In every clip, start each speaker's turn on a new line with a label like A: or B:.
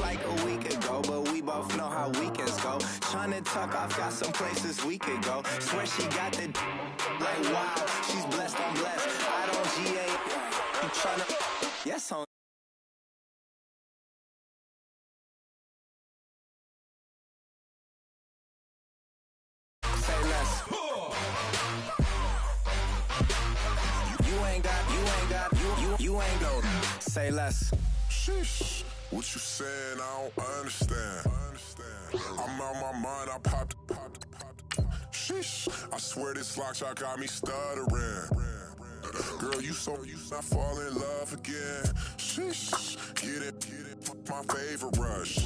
A: like a week ago, but we both know how weekends go. Tryna tuck off, got some places we could go. Swear she got the like wow, she's blessed, I'm blessed. I don't GA, you tryna, yes on. Say less. You ain't go. Say less.
B: Sheesh. What you saying? I don't understand. I'm out my mind. I popped. Sheesh. I swear this lock shot got me stuttering. Girl, you not fall in love again. Sheesh. Get it. My favorite rush.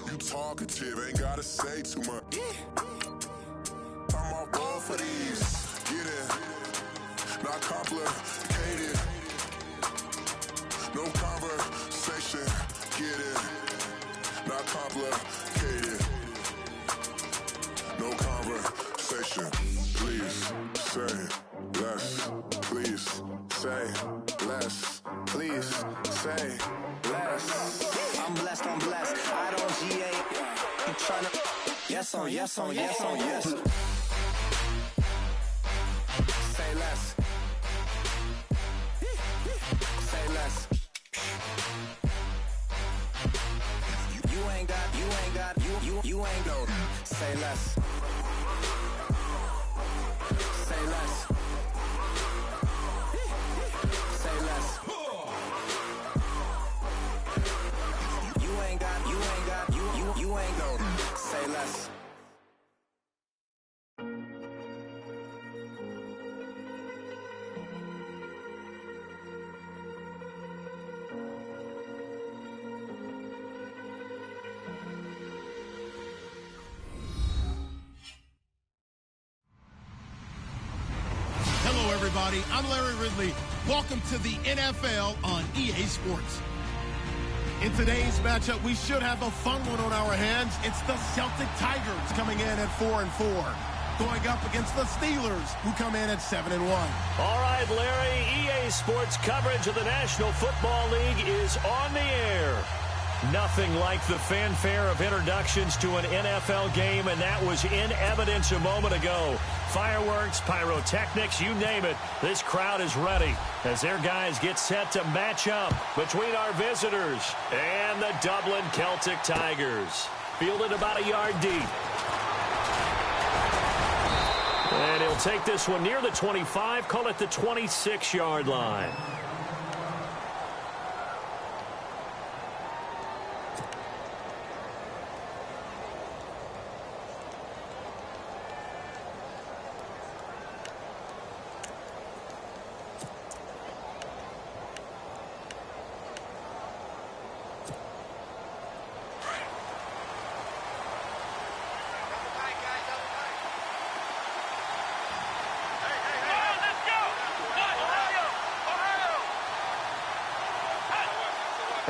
B: You talkative, ain't gotta say too much. I'm all both for these. Get it. Not complicated. No conversation, get it. Not complicated. No conversation. Please say less. Please say less.
A: Please say less. I'm blessed, I don't GA. You tryna, yes on, yes on, yes on, yes. Say less. Say less. You ain't got, you ain't go. Say less. Say less. Say less. You ain't got, you ain't go. Say less.
C: Everybody, I'm Larry Ridley. Welcome to the NFL on EA Sports. In today's matchup, we should have a fun one on our hands. It's the Celtic Tigers coming in at 4-4, going up against the Steelers, who come in at 7-1.
D: All right, Larry, EA Sports coverage of the National Football League is on the air. Nothing like the fanfare of introductions to an NFL game, and that was in evidence a moment ago. Fireworks, pyrotechnics, you name it. This crowd is ready as their guys get set to match up between our visitors and the Dublin Celtic Tigers. Fielded about a yard deep. And he'll take this one near the 25, call it the 26-yard line.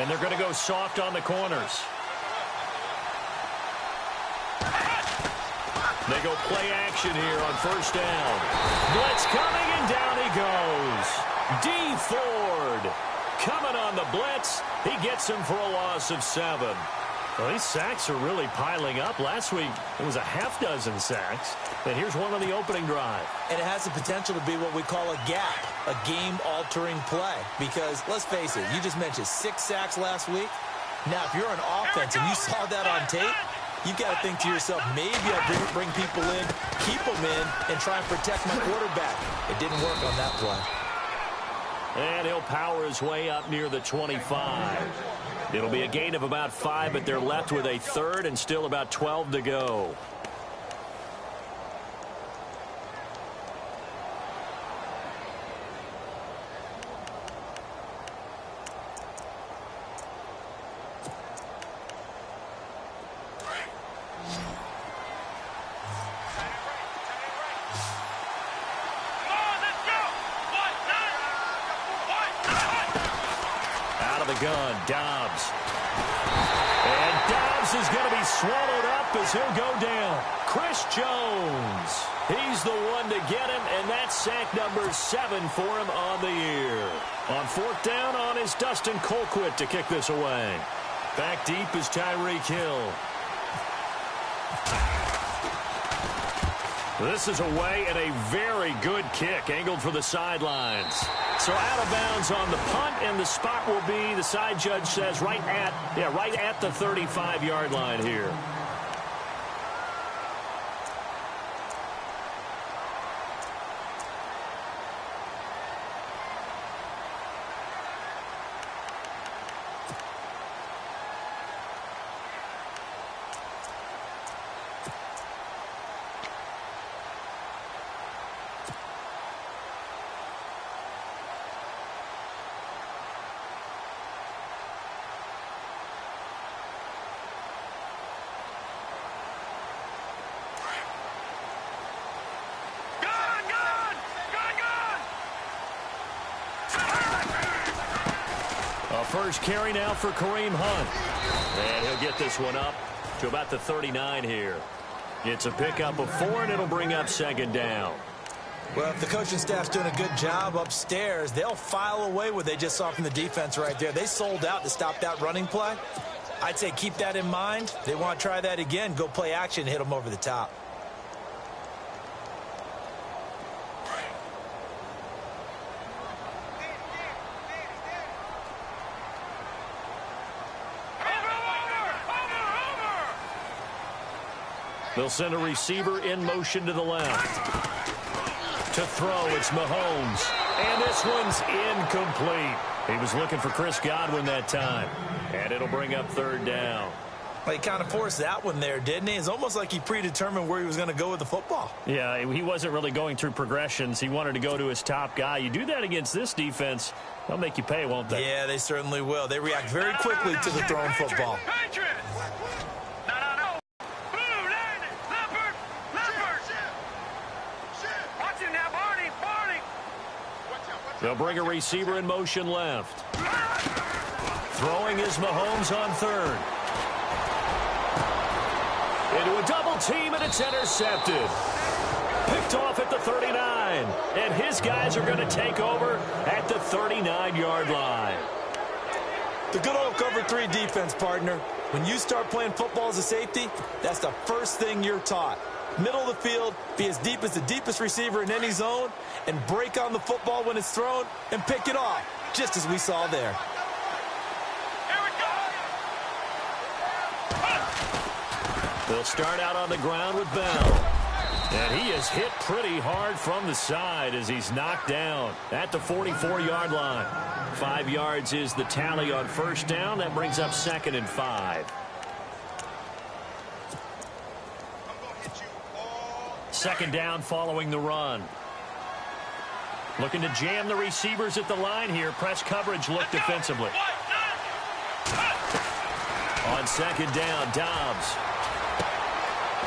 D: And they're going to go soft on the corners. They go play action here on first down. Blitz coming, and down he goes. D. Ford coming on the blitz. He gets him for a loss of 7. Well, these sacks are really piling up. Last week, it was a half dozen sacks. And here's one on the opening drive.
E: And it has the potential to be what we call a gap, a game-altering play. Because, let's face it, you just mentioned 6 sacks last week. Now, if you're an offense and you saw that on tape, you've got to think to yourself, maybe I'll bring people in, keep them in, and try and protect my quarterback. It didn't work on that play.
D: And he'll power his way up near the 25. It'll be a gain of about 5, but they're left with a third and still about 12 to go. Gun, Dobbs. And Dobbs is going to be swallowed up as he'll go down. Chris Jones. He's the one to get him, and that's sack number 7 for him on the year. On fourth down, on is Dustin Colquitt to kick this away. Back deep is Tyreek Hill. This is away and a very good kick angled for the sidelines. So out of bounds on the punt, and the spot will be, the side judge says, right at the 35-yard line here. First carry now for Kareem Hunt. And he'll get this one up to about the 39 here. It's a pickup of 4, and it'll bring up second down.
E: Well, if the coaching staff's doing a good job upstairs, they'll file away what they just saw from the defense right there. They sold out to stop that running play. I'd say keep that in mind. They want to try that again. Go play action and hit them over the top.
D: They'll send a receiver in motion to the left. To throw, it's Mahomes. And this one's incomplete. He was looking for Chris Godwin that time. And it'll bring up third down.
E: Well, he kind of forced that one there, didn't he? It's almost like he predetermined where he was going to go with the football.
D: Yeah, he wasn't really going through progressions. He wanted to go to his top guy. You do that against this defense, they'll make you pay, won't they?
E: Yeah, they certainly will. They react very quickly to the thrown football.
D: They'll bring a receiver in motion left. Throwing is Mahomes on third. Into a double team, and it's intercepted. Picked off at the 39. And his guys are going to take over at the 39-yard line.
E: The good old cover 3 defense, partner. When you start playing football as a safety, that's the first thing you're taught. Middle of the field, be as deep as the deepest receiver in any zone, and break on the football when it's thrown and pick it off, just as we saw there.
D: They'll start out on the ground with Bell. And he is hit pretty hard from the side as he's knocked down at the 44-yard line. 5 yards is the tally on first down. That brings up 2nd and 5. Second down following the run. Looking to jam the receivers at the line here. Press coverage look defensively. On second down, Dobbs.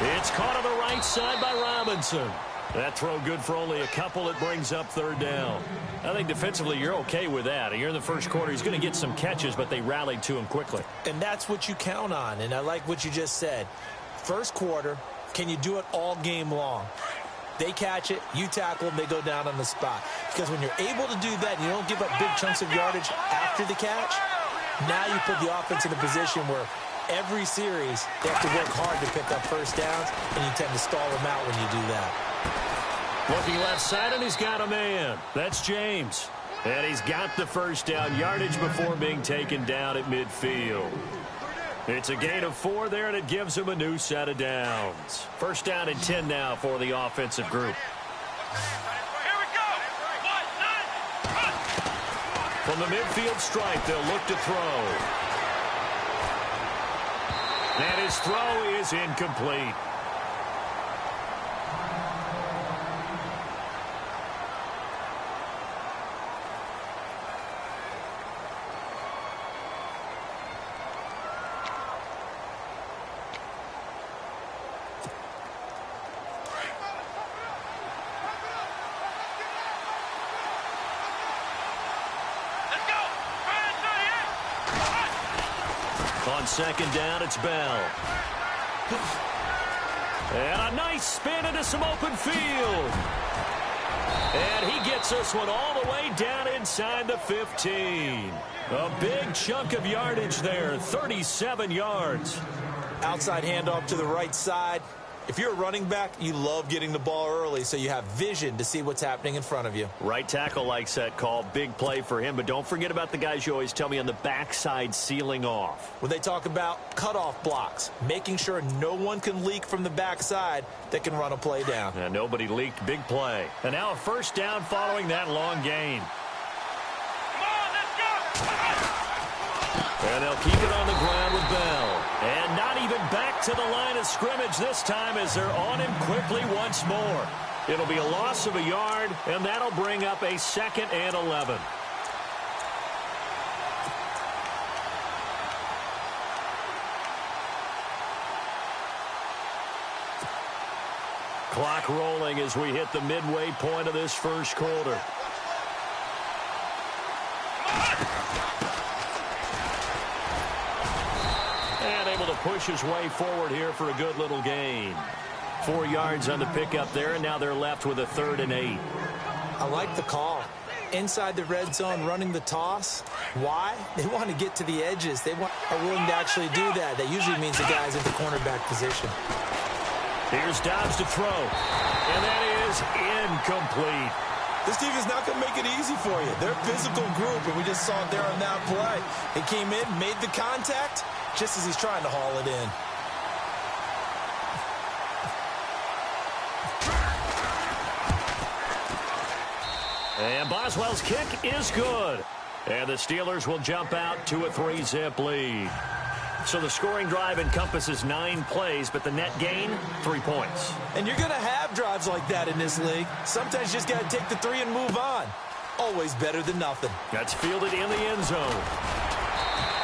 D: It's caught on the right side by Robinson. That throw good for only a couple. It brings up third down. I think defensively you're okay with that. Here in the first quarter, he's going to get some catches, but they rallied to him quickly.
E: And that's what you count on, and I like what you just said. First quarter, can you do it all game long? They catch it, you tackle them, they go down on the spot. Because when you're able to do that and you don't give up big chunks of yardage after the catch, now you put the offense in a position where every series they have to work hard to pick up first downs, and you tend to stall them out when you do that.
D: Looking left side, and he's got a man. That's James. And he's got the first down yardage before being taken down at midfield. It's a gain of 4 there, and it gives him a new set of downs. First down and 10 now for the offensive group. From the midfield stripe, they'll look to throw. And his throw is incomplete. On second down, it's Bell. And a nice spin into some open field. And he gets this one all the way down inside the 15. A big chunk of yardage there, 37 yards.
E: Outside handoff to the right side. If you're a running back, you love getting the ball early so you have vision to see what's happening in front of you.
D: Right tackle likes that call. Big play for him. But don't forget about the guys you always tell me on the backside sealing off.
E: When they talk about cutoff blocks, making sure no one can leak from the backside that can run a play down.
D: And nobody leaked. Big play. And now a first down following that long gain. And they'll keep it on the ground with Bell. And not even back to the line of scrimmage this time as they're on him quickly once more. It'll be a loss of a yard, and that'll bring up a 2nd and 11. Clock rolling as we hit the midway point of this first quarter. And able to push his way forward here for a good little gain. 4 yards on the pickup there, and now they're left with a 3rd and 8.
E: I like the call. Inside the red zone, running the toss. Why? They want to get to the edges. They are willing to actually do that. That usually means the guy's in the cornerback position.
D: Here's Dobbs to throw. And that is incomplete.
E: This team is not going to make it easy for you. They're a physical group, and we just saw it there on that play. They came in, made the contact, just as he's trying to haul it in.
D: And Boswell's kick is good. And the Steelers will jump out to a 3-zip lead. So the scoring drive encompasses 9 plays, but the net gain, 3 points.
E: And you're going to have drives like that in this league. Sometimes you just got to take the 3 and move on. Always better than nothing.
D: That's fielded in the end zone.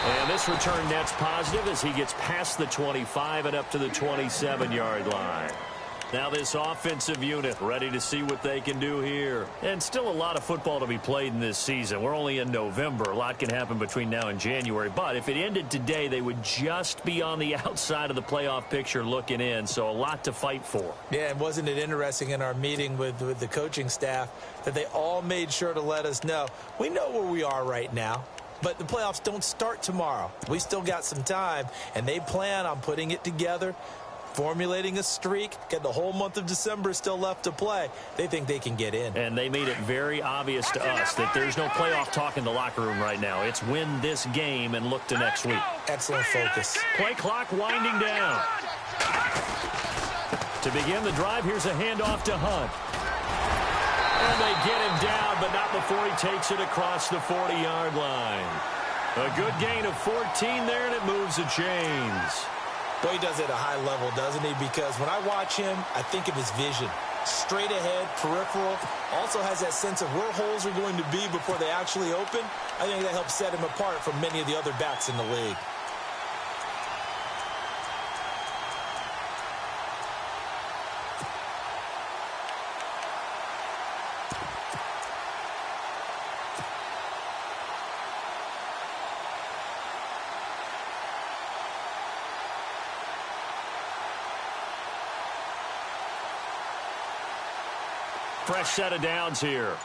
D: And this return net's positive as he gets past the 25 and up to the 27-yard line. Now this offensive unit ready to see what they can do here. And still a lot of football to be played in this season. We're only in November. A lot can happen between now and January. But if it ended today, they would just be on the outside of the playoff picture looking in. So a lot to fight for.
E: Yeah, and wasn't it interesting in our meeting with the coaching staff that they all made sure to let us know. We know where we are right now. But the playoffs don't start tomorrow. We still got some time. And they plan on putting it together, formulating a streak, get the whole month of December still left to play. They think they can get in.
D: And they made it very obvious to us that there's no playoff talk in the locker room right now. It's win this game and look to next week.
E: Excellent focus.
D: Play clock winding down. To begin the drive, here's a handoff to Hunt. And they get him down, but not before he takes it across the 40-yard line. A good gain of 14 there, and it moves the chains.
E: Boy, he does it at a high level, doesn't he? Because when I watch him, I think of his vision. Straight ahead, peripheral. Also has that sense of where holes are going to be before they actually open. I think that helps set him apart from many of the other backs in the league.
D: Fresh set of downs here.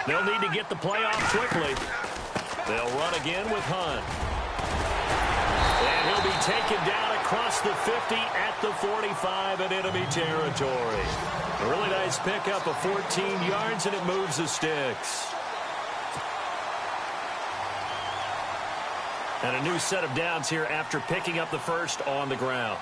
D: They'll need to get the play off quickly. They'll run again with Hunt. And he'll be taken down across the 50 at the 45 in enemy territory. A really nice pickup of 14 yards, and it moves the sticks. And a new set of downs here after picking up the first on the ground.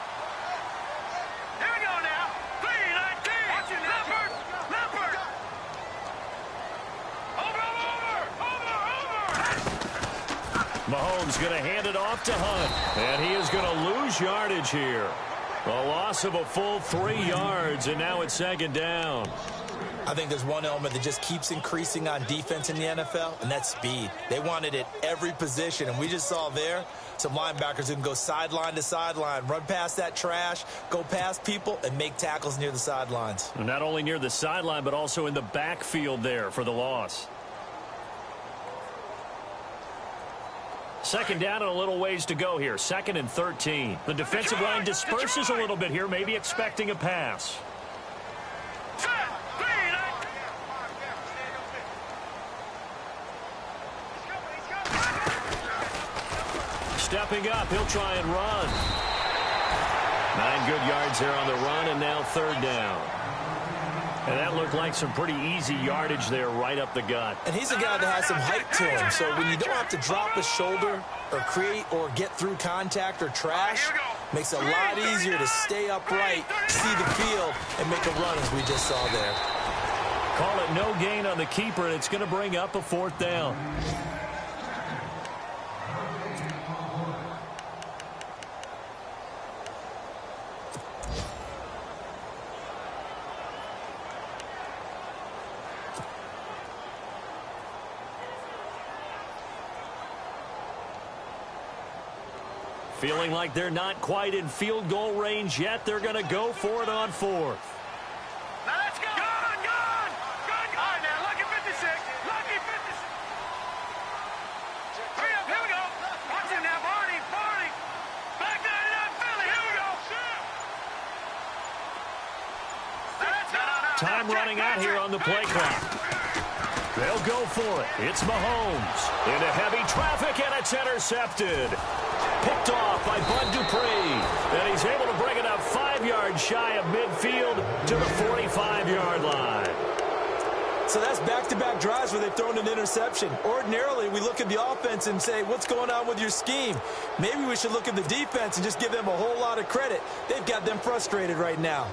D: Mahomes going to hand it off to Hunt. And he is going to lose yardage here. A loss of a full 3 yards, and now it's second down.
E: I think there's one element that just keeps increasing on defense in the NFL, and that's speed. They want it at every position, and we just saw there some linebackers who can go sideline to sideline, run past that trash, go past people, and make tackles near the sidelines.
D: And not only near the sideline, but also in the backfield there for the loss. Second down and a little ways to go here. 2nd and 13. The defensive line disperses a little bit here, maybe expecting a pass. Stepping up, he'll try and run. 9 good yards there on the run, and now 3rd down. And that looked like some pretty easy yardage there right up the gut.
E: And he's a guy that has some height to him, so when you don't have to drop a shoulder or create or get through contact or trash, makes it a lot easier to stay upright, see the field, and make a run as we just saw there.
D: Call it no gain on the keeper, and it's going to bring up a 4th down. Feeling like they're not quite in field goal range yet. They're going to go for it on 4th.
F: Now let's go. Gone. All right, now, lucky 56. Lucky 56. Hurry up, here we go. Watch him now, Barney. Back 99, Philly, here we go. Let's go.
D: Time running out here on the play clock. They'll go for it. It's Mahomes into heavy traffic, and it's intercepted. Picked off by Bud Dupree. And he's able to bring it up 5 yards shy of midfield to the 45-yard line.
E: So that's back-to-back drives where they've thrown an interception. Ordinarily, we look at the offense and say, what's going on with your scheme? Maybe we should look at the defense and just give them a whole lot of credit. They've got them frustrated right now.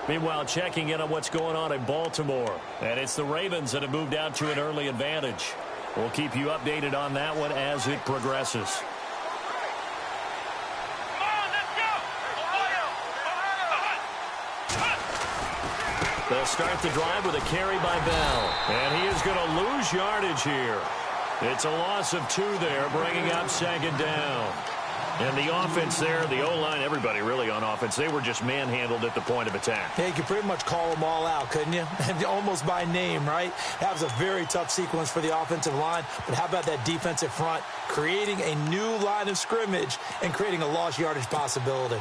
D: Meanwhile, checking in on what's going on in Baltimore. And it's the Ravens that have moved out to an early advantage. We'll keep you updated on that one as it progresses. They'll start the drive with a carry by Bell. And he is going to lose yardage here. It's a loss of 2 there, bringing up 2nd down. And the offense there, the O-line, everybody really on offense, they were just manhandled at the point of attack.
E: Yeah, you could pretty much call them all out, couldn't you? Almost by name, right? That was a very tough sequence for the offensive line. But how about that defensive front creating a new line of scrimmage and creating a lost yardage possibility?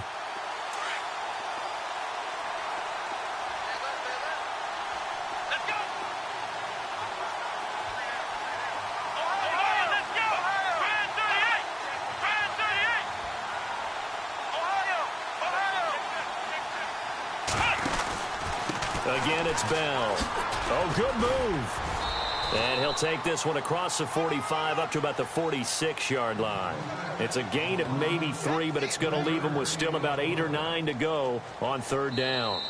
D: Again, it's Bell. Oh, good move. And he'll take this one across the 45 up to about the 46-yard line. It's a gain of maybe 3, but it's going to leave him with still about 8 or 9 to go on 3rd down.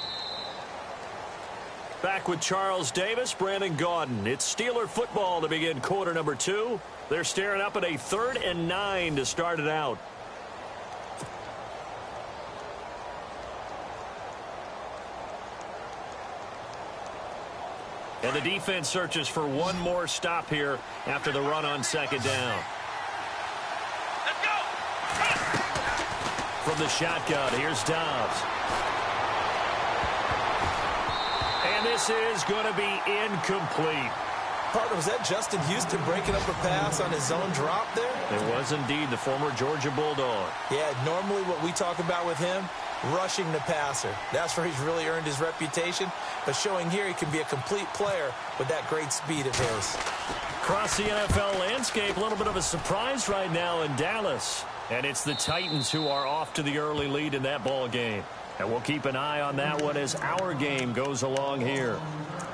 D: Back with Charles Davis, Brandon Gaudin. It's Steeler football to begin quarter number 2. They're staring up at a 3rd and 9 to start it out. And the defense searches for one more stop here after the run on 2nd down.
F: Let's go.
D: From the shotgun, here's Dobbs. And this is going to be incomplete.
E: Partner, was that Justin Houston breaking up a pass on his own drop there?
D: It was indeed the former Georgia Bulldog.
E: Yeah, normally what we talk about with him, rushing the passer. That's where he's really earned his reputation. But showing here he can be a complete player with that great speed of his.
D: Across the NFL landscape, a little bit of a surprise right now in Dallas. And it's the Titans who are off to the early lead in that ball game. And we'll keep an eye on that one as our game goes along here.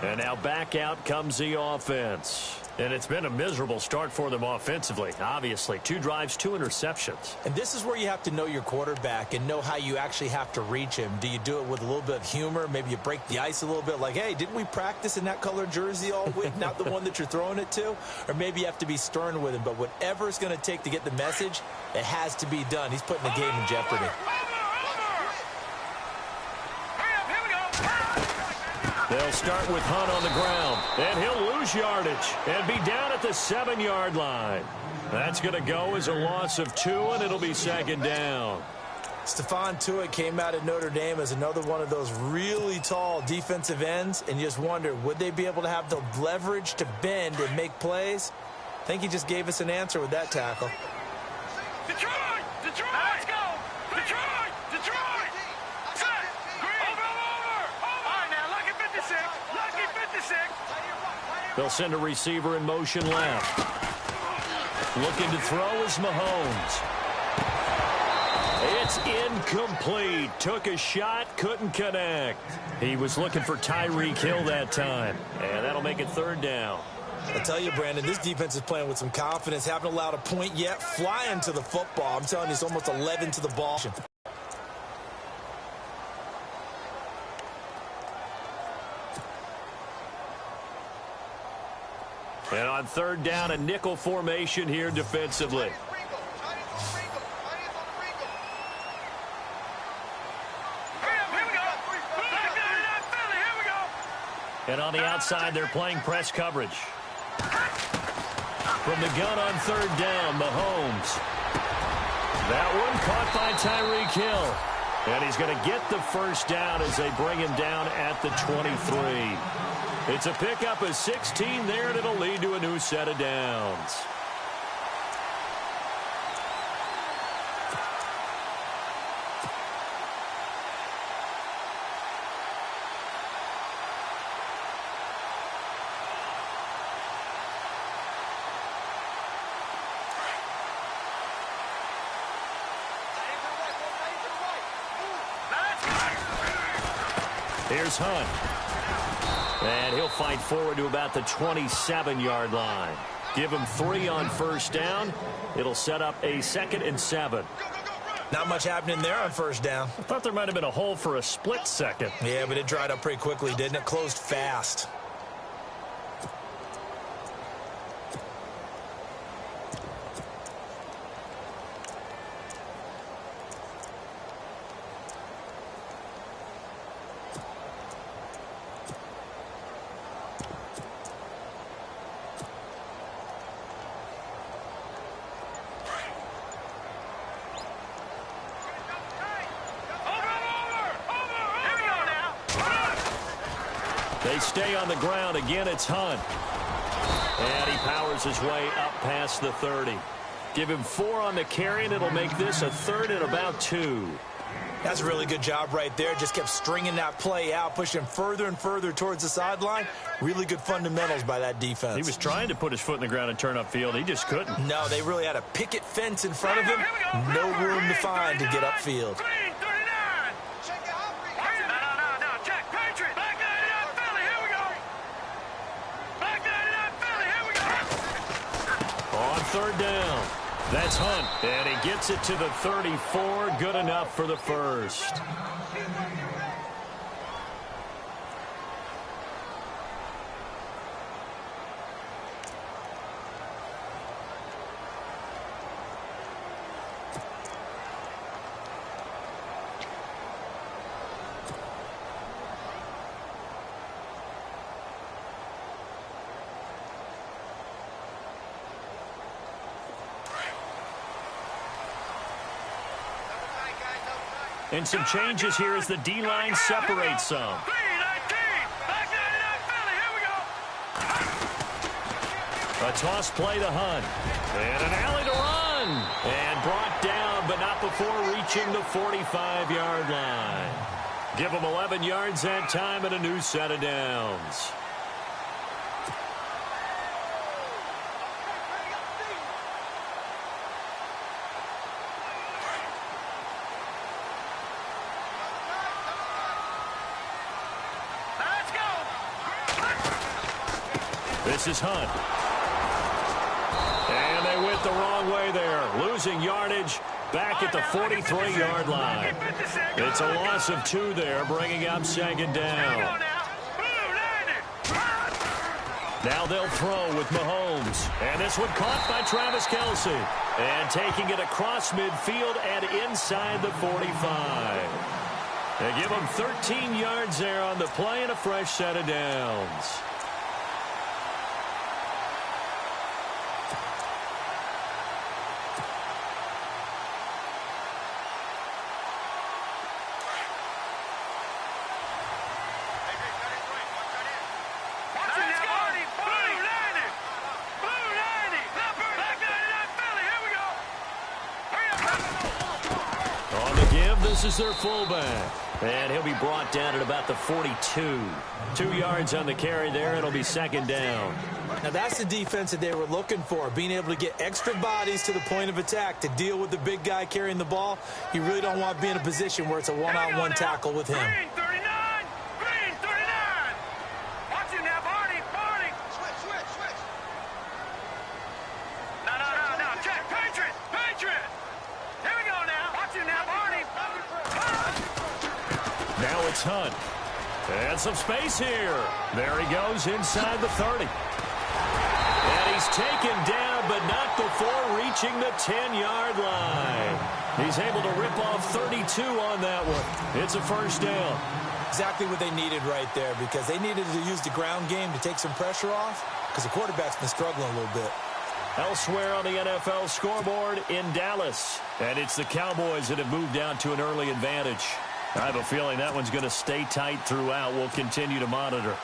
D: And now back out comes the offense. And it's been a miserable start for them offensively, obviously. 2 drives, 2 interceptions.
E: And this is where you have to know your quarterback and know how you actually have to reach him. Do you do it with a little bit of humor? Maybe you break the ice a little bit like, hey, didn't we practice in that color jersey all week? Not the one that you're throwing it to? Or maybe you have to be stern with him. But whatever it's going to take to get the message, it has to be done. He's putting the game in jeopardy.
D: They'll start with Hunt on the ground, and he'll lose yardage and be down at the 7-yard line. That's going to go as a loss of 2, and it'll be 2nd down.
E: Stephon Tuitt came out of Notre Dame as another one of those really tall defensive ends, and you just wonder, would they be able to have the leverage to bend and make plays? I think he just gave us an answer with that tackle.
F: Detroit! Detroit! Let's go! Detroit! Detroit! Set! Green! Over! All right, now, lucky 56. Lucky 56.
D: They'll send a receiver in motion left. Looking to throw is Mahomes. It's incomplete. Took a shot, couldn't connect. He was looking for Tyreek Hill that time. And that'll make it third down.
E: I tell you, Brandon, this defense is playing with some confidence. Haven't allowed a point yet. Flying to the football. I'm telling you, it's almost 11 to the ball.
D: And on third down, a nickel formation here defensively. And on the outside, they're playing press coverage. From the gun on third down, Mahomes. That one caught by Tyreek Hill. And he's going to get the first down as they bring him down at the 23. It's a pickup of 16 there, and it'll lead to a new set of downs. Here's Hunt. And he'll fight forward to about the 27-yard line. Give him 3 on first down. It'll set up a 2nd and 7.
E: Not much happening there on first down.
D: I thought there might have been a hole for a split second.
E: Yeah, but it dried up pretty quickly, didn't it? Closed fast.
D: They stay on the ground. Again, it's Hunt. And he powers his way up past the 30. Give him 4 on the carry, and it'll make this a 3rd and about 2.
E: That's a really good job right there. Just kept stringing that play out, pushing further and further towards the sideline. Really good fundamentals by that defense.
D: He was trying to put his foot in the ground and turn upfield. He just couldn't.
E: No, they really had a picket fence in front of him. No room to find to get upfield.
D: Third down. That's Hunt. And he gets it to the 34. Good enough for the first. And some changes here as the D-line separates some. A toss play to Hunt. And an alley to run. And brought down, but not before reaching the 45-yard line. Give him 11 yards that time and a new set of downs. This is Hunt. And they went the wrong way there. Losing yardage back at the 43-yard line. It's a loss of 2 there, bringing up 2nd down. Now they'll throw with Mahomes. And this one caught by Travis Kelce. And taking it across midfield and inside the 45. They give him 13 yards there on the play and a fresh set of downs. This is their fullback. And he'll be brought down at about the 42. 2 yards on the carry there. It'll be second down.
E: Now, that's the defense that they were looking for, being able to get extra bodies to the point of attack to deal with the big guy carrying the ball. You really don't want to be in a position where it's a one-on-one tackle with him.
F: Green 39! Green 39! Watch it now, Barney! Barney! Switch! No. Check! Patriot! Here we go now! Watch it now, Barney!
D: Now it's Hunt. And some space here. There he goes inside the 30. And he's taken down, but not before reaching the 10-yard line. He's able to rip off 32 on that one. It's a first down.
E: Exactly what they needed right there, because they needed to use the ground game to take some pressure off, because the quarterback's been struggling a little bit.
D: Elsewhere on the NFL scoreboard in Dallas. And it's the Cowboys that have moved down to an early advantage. I have a feeling that one's going to stay tight throughout. We'll continue to monitor.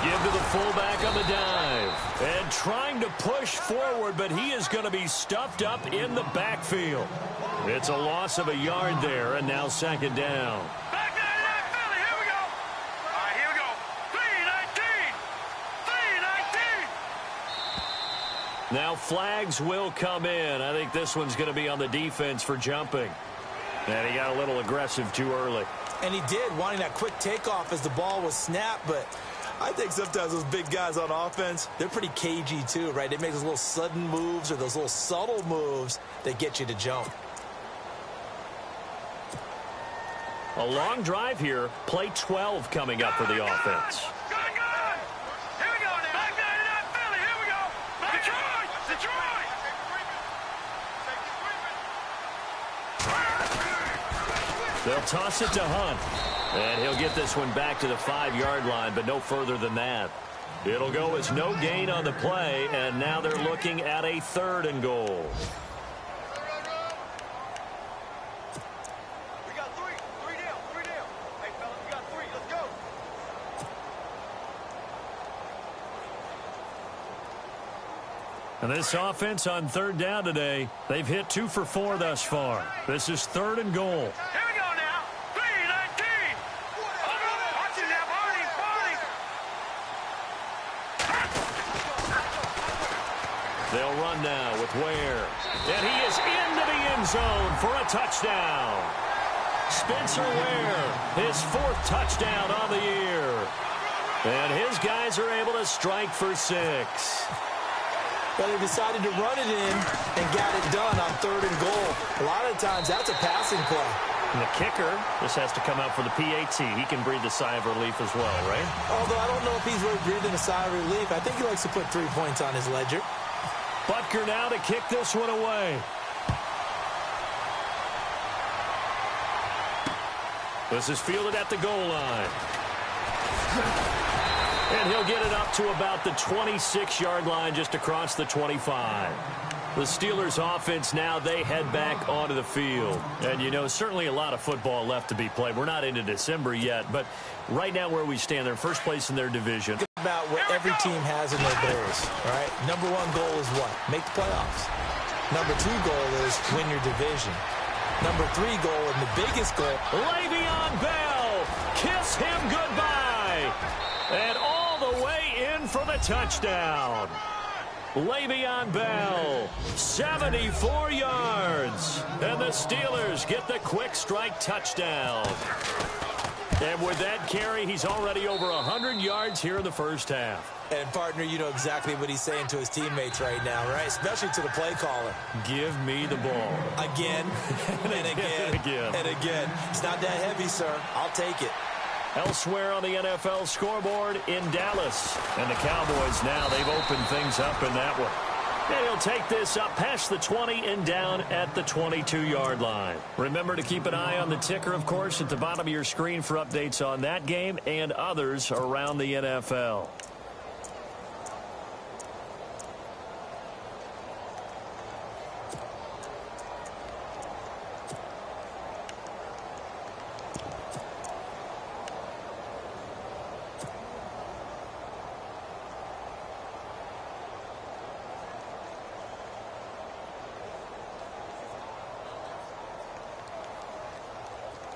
D: Give to the fullback on the dive. And trying to push forward, but he is going to be stuffed up in the backfield. It's a loss of a yard there, and now second down.
F: Back 99 Philly, here we go. All right, here we go. 3-19.
D: Now flags will come in. I think this one's going to be on the defense for jumping. And he got a little aggressive too early.
E: And he did, wanting that quick takeoff as the ball was snapped, but I think sometimes those big guys on offense, they're pretty cagey too, right? They make those little sudden moves or those little subtle moves that get you to jump.
D: A long drive here. Play 12 coming up for the offense.
F: Good. Here we go now. Back 99 Philly, here we go. Detroit.
D: They'll toss it to Hunt. And he'll get this one back to the 5-yard line, but no further than that. It'll go as no gain on the play, and now they're looking at a 3rd and goal.
F: We got 3 down. Hey, fellas, we got 3. Let's go.
D: And this offense on 3rd down today, they've hit 2 for 4 thus far. This is 3rd and goal.
F: Here we go now. 3-19. Watch it now, Barney.
D: They'll run now with Ware. And he is into the end zone for a touchdown. Spencer Ware, his 4th touchdown on the year. And his guys are able to strike for 6.
E: But they decided to run it in and got it done on 3rd and goal. A lot of times that's a passing play.
D: And the kicker just has to come out for the PAT. He can breathe a sigh of relief as well, right?
E: Although I don't know if he's really breathing a sigh of relief. I think he likes to put 3 points on his ledger.
D: Butker now to kick this one away. This is fielded at the goal line. And he'll get it up to about the 26-yard line, just across the 25. The Steelers offense now, they head back onto the field. And, you know, certainly a lot of football left to be played. We're not into December yet, but right now where we stand, they're first place in their division.
E: Think about what every team has in their goals, all right? Number 1 goal is what? Make the playoffs. Number 2 goal is win your division. Number 3 goal, and the biggest goal.
D: Le'Veon Bell, kiss him goodbye. And all the way in for the touchdown. Le'Veon Bell, 74 yards. And the Steelers get the quick strike touchdown. And with that carry, he's already over 100 yards here in the first half.
E: And, partner, you know exactly what he's saying to his teammates right now, right? Especially to the play caller.
D: Give me the ball.
E: Again, and again, and again. It's not that heavy, sir. I'll take it.
D: Elsewhere on the NFL scoreboard in Dallas. And the Cowboys now, they've opened things up in that one. And he'll take this up past the 20 and down at the 22-yard line. Remember to keep an eye on the ticker, of course, at the bottom of your screen for updates on that game and others around the NFL.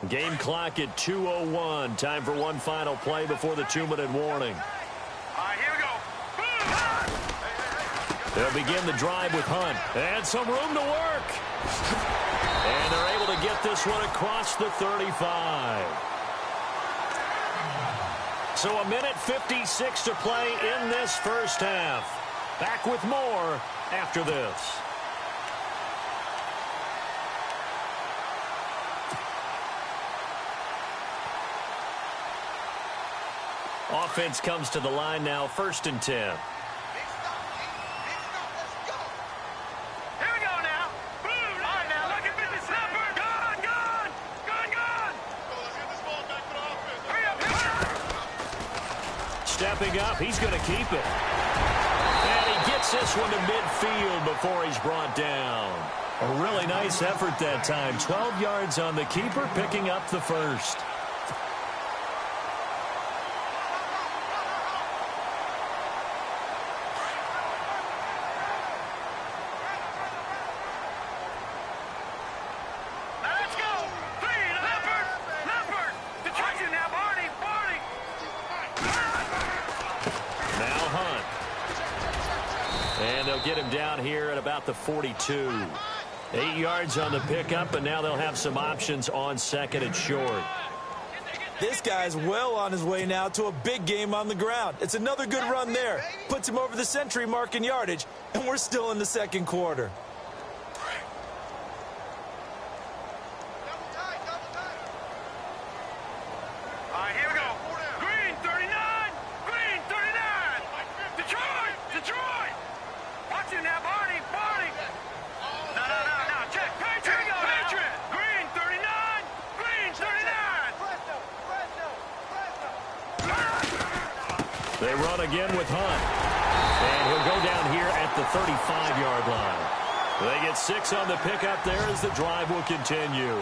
D: Game clock at 2:01. Time for one final play before the 2-minute warning.
F: All right, here we go.
D: They'll begin the drive with Hunt. And some room to work. And they're able to get this one across the 35. So a minute 56 to play in this first half. Back with more after this. Offense comes to the line now, 1st and 10.
F: Here we go now. Boom. All right, now look at 50 snapper. Gone. Let's get this ball back to the offense. Hurry up.
D: Stepping up, he's going to keep it. And he gets this one to midfield before he's brought down. A really nice effort that time. 12 yards on the keeper, picking up the first. Get him down here at about the 42. 8 yards on the pickup, and now they'll have some options on 2nd and short.
E: This guy's well on his way now to a big game on the ground. It's another good run there. Puts him over the century mark in yardage, and we're still in the 2nd quarter.
D: They run again with Hunt. And he'll go down here at the 35-yard line. They get 6 on the pickup there as the drive will continue.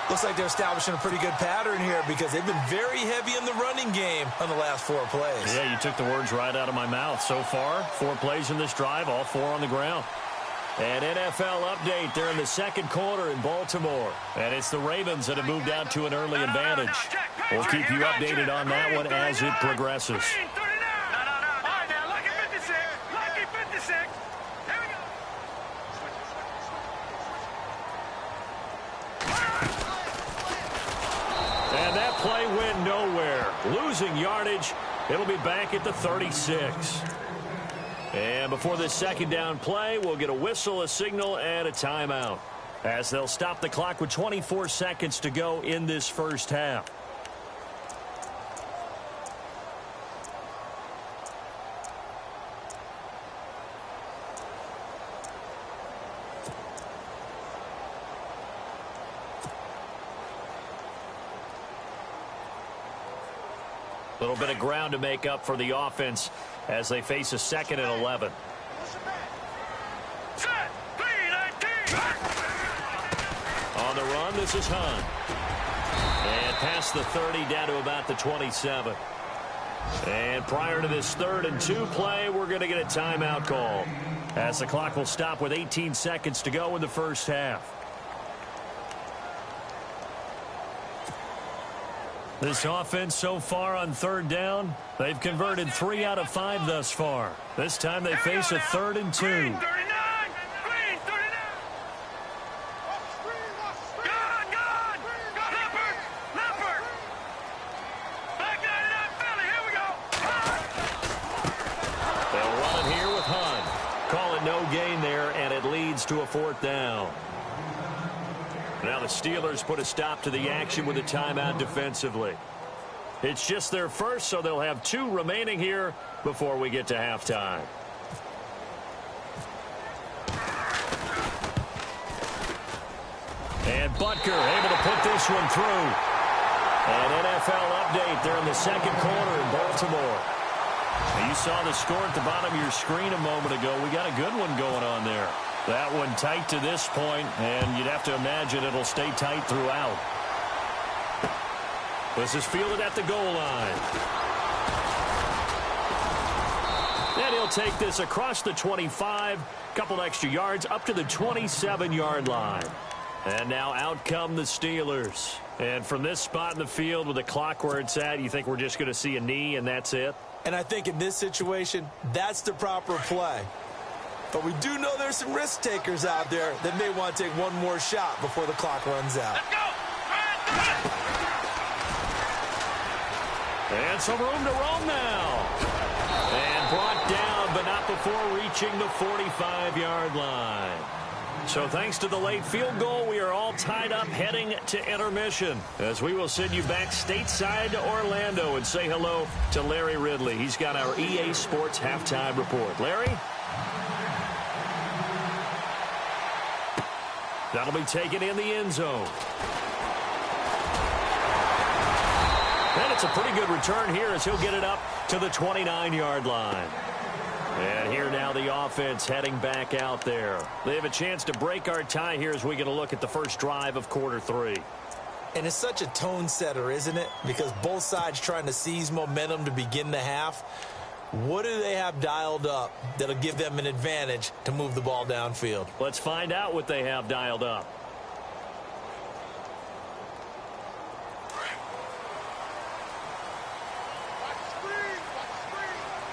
E: Looks like they're establishing a pretty good pattern here because they've been very heavy in the running game on the last 4 plays.
D: Yeah, you took the words right out of my mouth. So far, 4 plays in this drive, all 4 on the ground. An NFL update. They're in the 2nd quarter in Baltimore. And it's the Ravens that have moved out to an early advantage. We'll keep you updated on that one as it progresses. And that play went nowhere. Losing yardage. It'll be back at the 36. And before this 2nd down play, we'll get a whistle, a signal, and a timeout, as they'll stop the clock with 24 seconds to go in this first half. A little bit of ground to make up for the offense as they face a 2nd and 11. On the run, this is Hunt. And past the 30 down to about the 27. And prior to this 3rd and 2 play, we're going to get a timeout call, as the clock will stop with 18 seconds to go in the first half. This offense so far on 3rd down, they've converted 3 out of 5 thus far. This time they face a 3rd and 2. They'll run it here with Hunt. Call it no gain there, and it leads to a 4th down. Now the Steelers put a stop to the action with a timeout defensively. It's just their first, so they'll have 2 remaining here before we get to halftime. And Butker able to put this one through. An NFL update. They're in the 2nd quarter in Baltimore. Now, you saw the score at the bottom of your screen a moment ago. We got a good one going on there. That one tight to this point, and you'd have to imagine it'll stay tight throughout. This is fielded at the goal line. And he'll take this across the 25, couple extra yards up to the 27-yard line. And now out come the Steelers. And from this spot in the field with the clock where it's at, you think we're just going to see a knee and that's it?
E: And I think in this situation, that's the proper play. But we do know there's some risk takers out there that may want to take one more shot before the clock runs out.
F: Let's go.
D: And some room to roam now. And brought down, but not before reaching the 45-yard line. So thanks to the late field goal, we are all tied up heading to intermission, as we will send you back stateside to Orlando and say hello to Larry Ridley. He's got our EA Sports halftime report. Larry? That'll be taken in the end zone. And it's a pretty good return here as he'll get it up to the 29-yard line. And here now the offense heading back out there. They have a chance to break our tie here as we get a look at the first drive of quarter three.
E: And it's such a tone setter, isn't it? Because both sides trying to seize momentum to begin the half. What do they have dialed up that'll give them an advantage to move the ball downfield?
D: Let's find out what they have dialed up.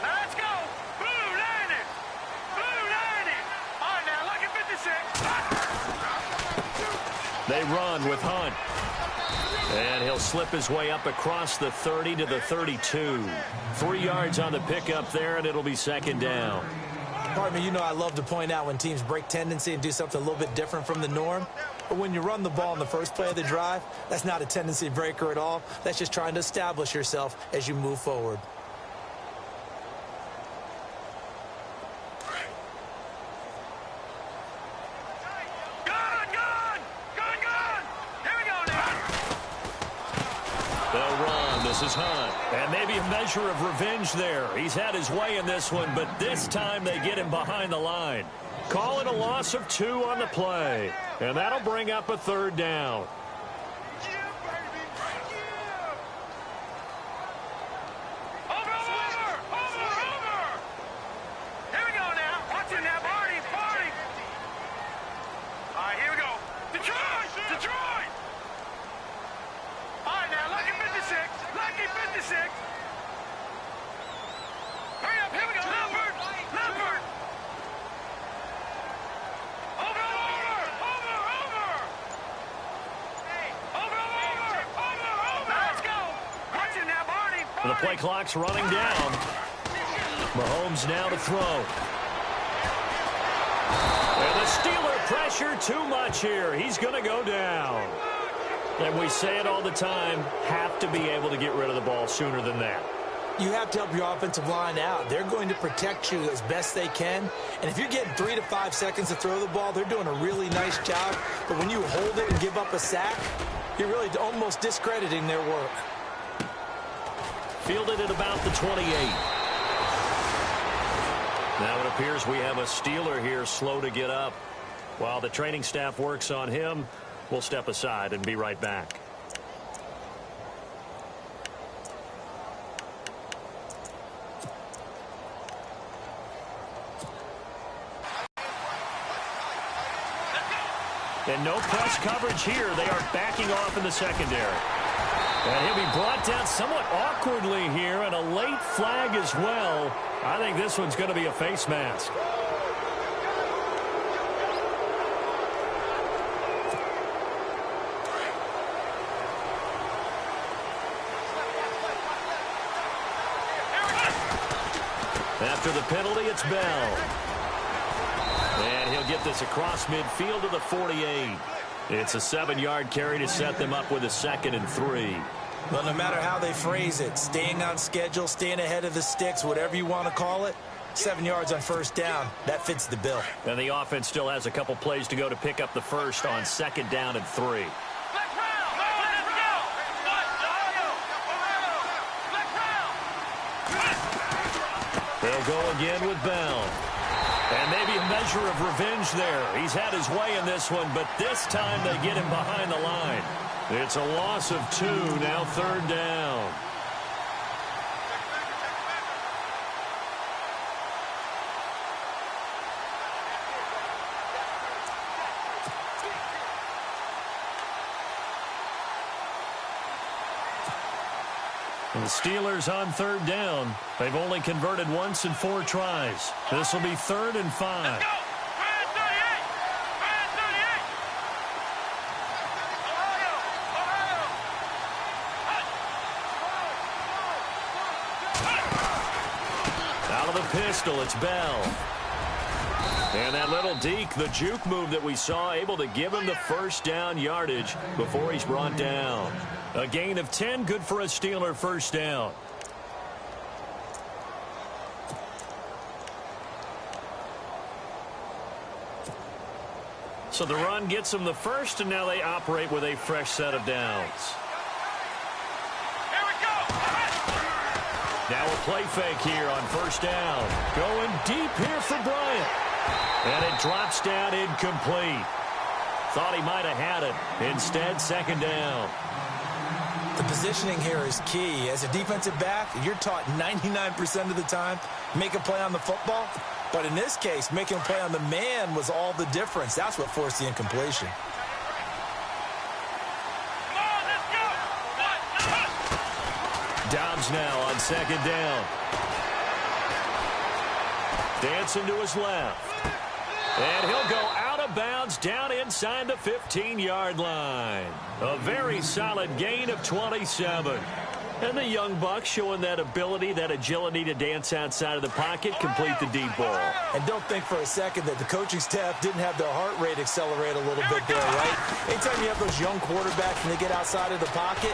F: Let's go. Blue 90. Blue 90. All right, now, look at 56.
D: They run with Hunt. And he'll slip his way up across the 30 to the 32. 3 yards on the pickup there, and it'll be second down.
E: Pardon me, you know I love to point out when teams break tendency and do something a little bit different from the norm. But when you run the ball in the first play of the drive, that's not a tendency breaker at all. That's just trying to establish yourself as you move forward.
D: This is Hunt. And maybe a measure of revenge there. He's had his way in this one, but this time they get him behind the line. Call it a loss of 2 on the play. And that'll bring up a third down. The play clock's running down. Mahomes now to throw. And the Steeler pressure too much here. He's going to go down. And we say it all the time, have to be able to get rid of the ball sooner than that.
E: You have to help your offensive line out. They're going to protect you as best they can. And if you're getting 3 to 5 seconds to throw the ball, they're doing a really nice job. But when you hold it and give up a sack, you're really almost discrediting their work.
D: Fielded at about the 28. Now it appears we have a Steeler here slow to get up. While the training staff works on him, we'll step aside and be right back. And no press coverage here. They are backing off in the secondary. And he'll be brought down somewhat awkwardly here, and a late flag as well. I think this one's going to be a face mask. After the penalty, it's Bell. And he'll get this across midfield to the 48. It's a 7-yard carry to set them up with a 2nd and 3.
E: Well, no matter how they phrase it, staying on schedule, staying ahead of the sticks, whatever you want to call it, 7 yards on first down, that fits the bill.
D: And the offense still has a couple plays to go to pick up the first on 2nd down and 3. They'll go again with Bell. And maybe a measure of revenge there. He's had his way in this one, but this time they get him behind the line. It's a loss of 2, now 3rd down. And the Steelers on third down. They've only converted once in 4 tries. This will be 3rd and 5.
F: Let's go.
D: Out of the pistol, it's Bell. And that little deke, the juke move that we saw, able to give him the first down yardage before he's brought down. A gain of 10, good for a Steeler first down. So the run gets them the first, and now they operate with a fresh set of downs.
F: Here we go.
D: Now a play fake here on first down. Going deep here for Bryant. And it drops down incomplete. Thought he might have had it. Instead, second down.
E: The positioning here is key. As a defensive back, you're taught 99% of the time, make a play on the football. But in this case, making a play on the man was all the difference. That's what forced the incompletion.
F: Come on, let's go.
D: Dobbs now on second down. Dancing to his left. And he'll go out of bounds down inside the 15-yard line. A very solid gain of 27. And the young buck showing that ability, that agility to dance outside of the pocket, complete the deep ball.
E: And don't think for a second that the coaching staff didn't have their heart rate accelerate a little bit there, right? Anytime you have those young quarterbacks and they get outside of the pocket,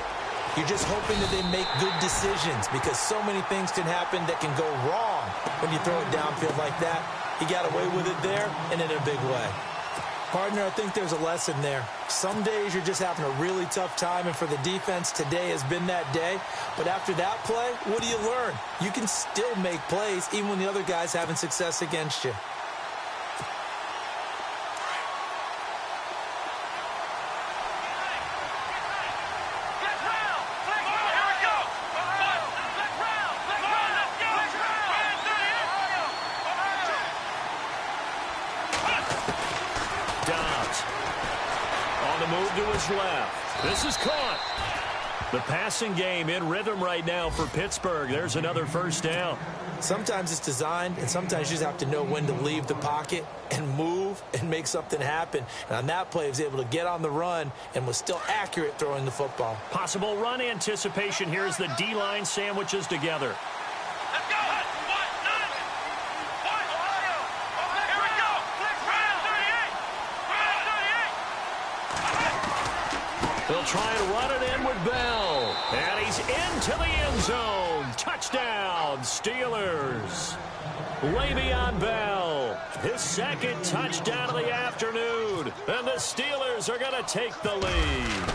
E: you're just hoping that they make good decisions because so many things can happen that can go wrong when you throw it downfield like that. He got away with it there and in a big way. Partner, I think there's a lesson there. Some days you're just having a really tough time, and for the defense, today has been that day. But after that play, what do you learn? You can still make plays even when the other guy's having success against you.
D: Move to his left. This is caught. The passing game in rhythm right now for Pittsburgh. There's another first down.
E: Sometimes it's designed, and sometimes you just have to know when to leave the pocket and move and make something happen. And on that play, he was able to get on the run and was still accurate throwing the football.
D: Possible run anticipation here as the D-line sandwiches together.
F: Let's go. Here we go. Round 38.
D: They'll try and run it in with Bell. And he's into the end zone. Touchdown, Steelers. Le'Veon Bell, his second touchdown of the afternoon. And the Steelers are going to take the lead.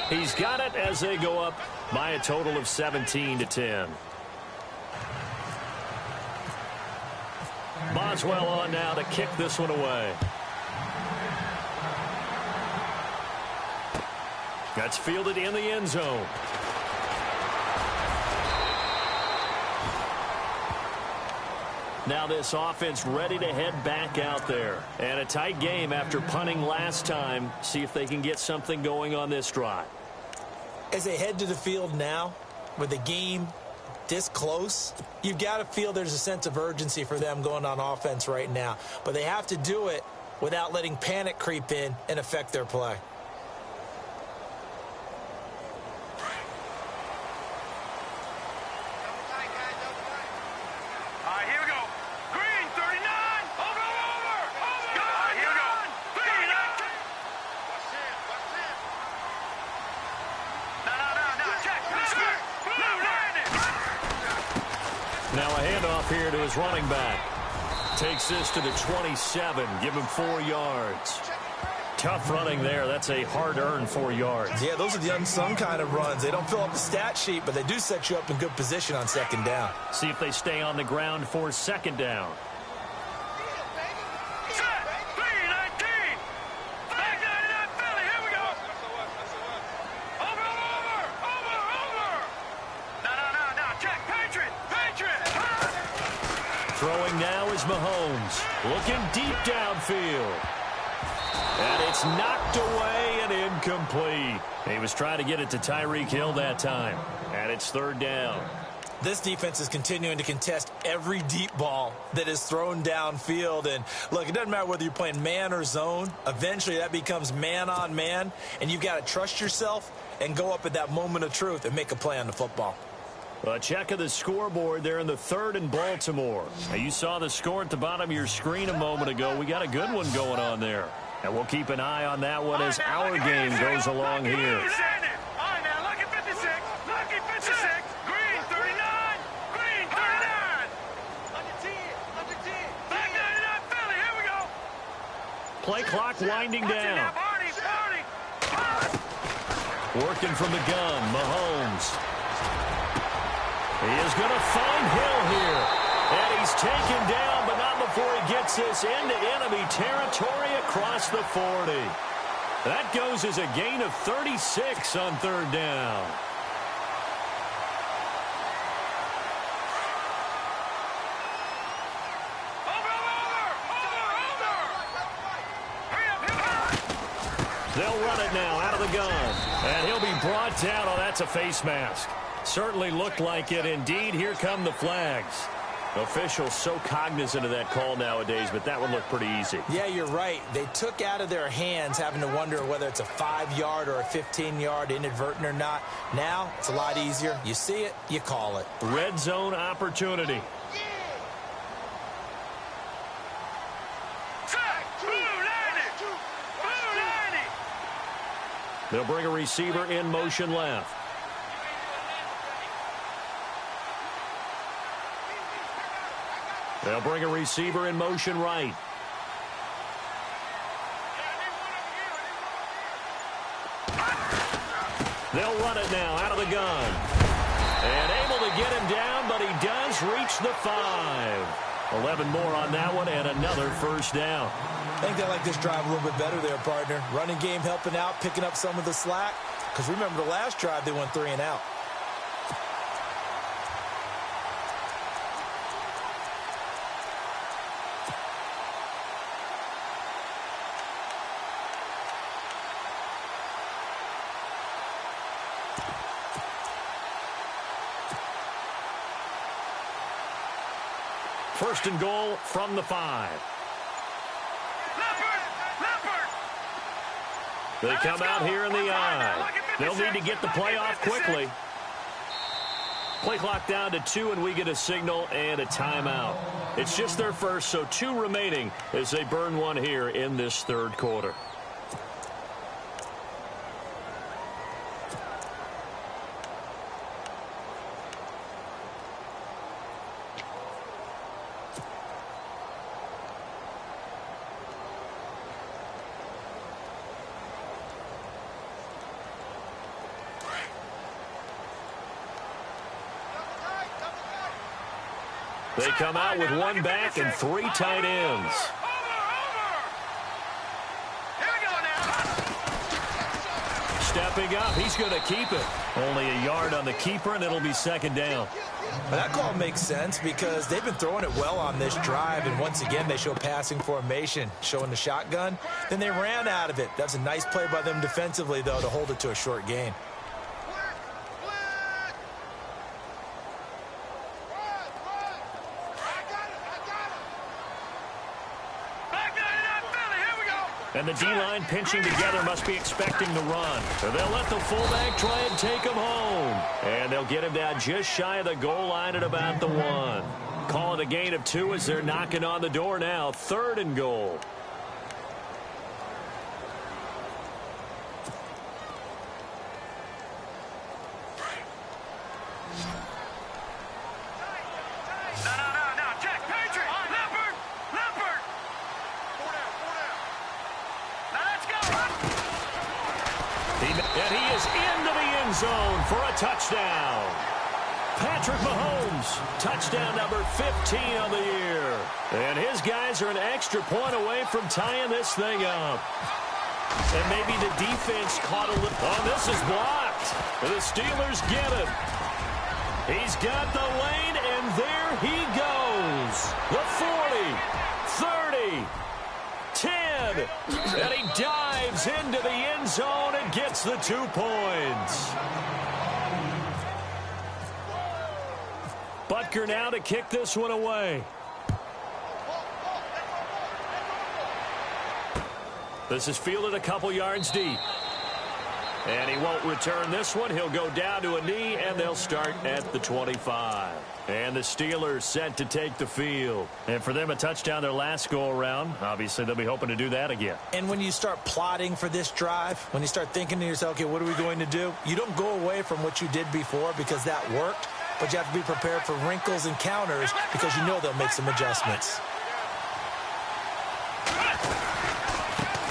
D: He's got it as they go up by a total of 17-10. Boswell on now to kick this one away. That's fielded in the end zone. Now this offense ready to head back out there. And a tight game after punting last time. See if they can get something going on this drive.
E: As they head to the field now, with the game this close, you've got to feel there's a sense of urgency for them going on offense right now. But they have to do it without letting panic creep in and affect their play.
D: Now a handoff here to his running back. Takes this to the 27. Give him 4 yards. Tough running there. That's a hard-earned 4 yards.
E: Yeah, those are the unsung kind of runs. They don't fill up the stat sheet, but they do set you up in good position on second down.
D: See if they stay on the ground for second down. Throwing now is Mahomes. Looking deep downfield. And it's knocked away and incomplete. He was trying to get it to Tyreek Hill that time. And it's third down.
E: This defense is continuing to contest every deep ball that is thrown downfield. And, look, it doesn't matter whether you're playing man or zone. Eventually, that becomes man on man. And you've got to trust yourself and go up at that moment of truth and make a play on the football.
D: A check of the scoreboard there in the third in Baltimore. Now, you saw the score at the bottom of your screen a moment ago. We got a good one going on there. And we'll keep an eye on that one as our game goes along here.
F: All right, now, lucky 56. Lucky 56. Green 39. Green 39. Under 10. Under 10. Back 99 Philly. Here we go.
D: Play clock winding down. Working from the gun, Mahomes. He is going to find Hill here. And he's taken down, but not before he gets this into enemy territory across the 40. That goes as a gain of 36 on third down. They'll run it now out of the gun. And he'll be brought down. Oh, that's a face mask. Certainly looked like it. Indeed, here come the flags. Officials so cognizant of that call nowadays, but that one looked pretty easy.
E: Yeah, you're right. They took out of their hands having to wonder whether it's a 5-yard or a 15-yard inadvertent or not. Now, it's a lot easier. You see it, you call it.
D: Red zone opportunity. They'll bring a receiver in motion left. They'll bring a receiver in motion right. They'll run it now out of the gun. And able to get him down, but he does reach the 5. 11 more on that one and another first down.
E: I think they like this drive a little bit better there, partner. Running game helping out, picking up some of the slack. Because remember the last drive, they went 3 and out.
D: First and goal from the 5. They come out here in the I. They'll need to get the play off quickly. Play clock down to 2, and we get a signal and a timeout. It's just their first, so 2 remaining as they burn one here in this third quarter. They come out with 1 back and 3 tight ends. Stepping up, he's going to keep it. Only a yard on the keeper, and it'll be second down.
E: Well, that call makes sense because they've been throwing it well on this drive, and once again, they show passing formation, showing the shotgun. Then they ran out of it. That's a nice play by them defensively, though, to hold it to a short gain.
D: And the D-line pinching together must be expecting the run. So they'll let the fullback try and take him home. And they'll get him down just shy of the goal line at about the 1. Call it a gain of 2 as they're knocking on the door now. Third and goal. And he is into the end zone for a touchdown. Patrick Mahomes, touchdown number 15 on the year. And his guys are an extra point away from tying this thing up. And maybe the defense caught a little. Oh, this is blocked. The Steelers get it. He's got the lane, and there he goes. The 40, 30, 10. good. And he dives into the end zone and gets the 2 points. Butker now to kick this one away. This is fielded a couple yards deep. And he won't return this one. He'll go down to a knee, and they'll start at the 25. And the Steelers set to take the field. And for them, a touchdown their last go-around. Obviously, they'll be hoping to do that again.
E: And when you start plotting for this drive, when you start thinking to yourself, okay, what are we going to do? You don't go away from what you did before because that worked, but you have to be prepared for wrinkles and counters because you know they'll make some adjustments.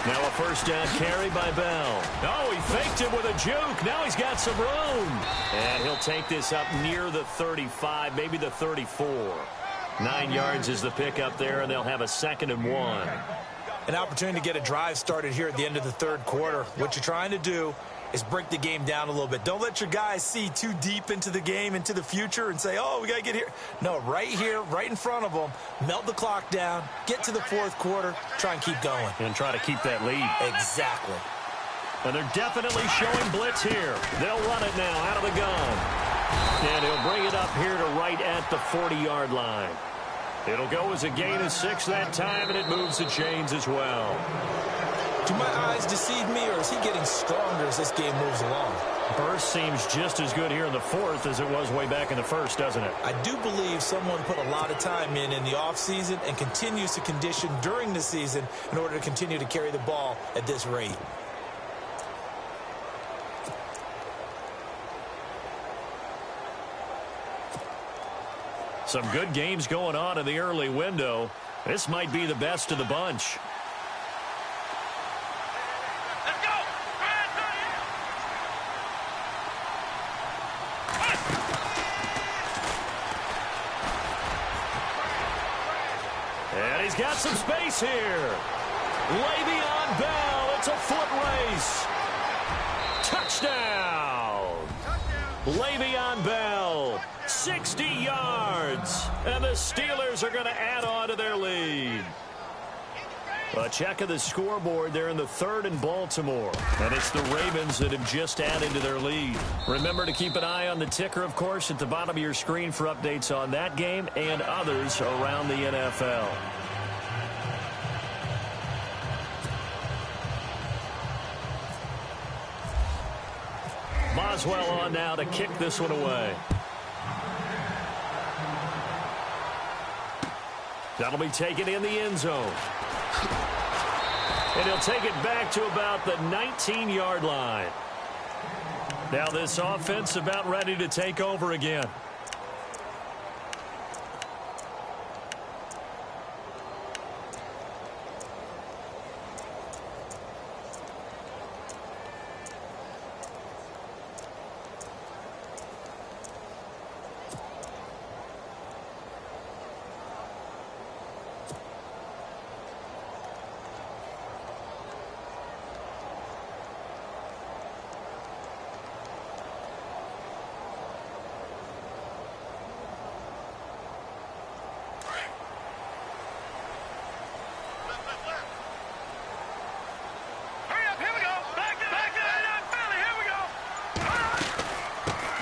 D: Now a first down carry by Bell. Oh, he faked him with a juke. Now he's got some room. And he'll take this up near the 35, maybe the 34. 9 yards is the pickup there, and they'll have a 2nd and 1.
E: An opportunity to get a drive started here at the end of the 3rd quarter. What you're trying to do is break the game down a little bit. Don't let your guys see too deep into the game, into the future, and say, oh, we got to get here. No, right here, right in front of them, melt the clock down, get to the 4th quarter, try and keep going.
D: And try to keep that lead.
E: Exactly.
D: And they're definitely showing blitz here. They'll run it now out of the gun. And he'll bring it up here to right at the 40-yard line. It'll go as a gain of 6 that time, and it moves the chains as well.
E: Do my eyes deceive me, or is he getting stronger as this game moves along?
D: Burst seems just as good here in the 4th as it was way back in the 1st, doesn't it?
E: I do believe someone put a lot of time in the offseason and continues to condition during the season in order to continue to carry the ball at this rate.
D: Some good games going on in the early window. This might be the best of the bunch. And he's got some space here. Le'Veon Bell, it's a foot race. Touchdown. Le'Veon Bell, 60 yards. And the Steelers are going to add on to their lead. A check of the scoreboard there in the 3rd and Baltimore. And it's the Ravens that have just added to their lead. Remember to keep an eye on the ticker, of course, at the bottom of your screen for updates on that game and others around the NFL. Boswell on now to kick this one away. That'll be taken in the end zone. And he'll take it back to about the 19-yard line. Now this offense about ready to take over again.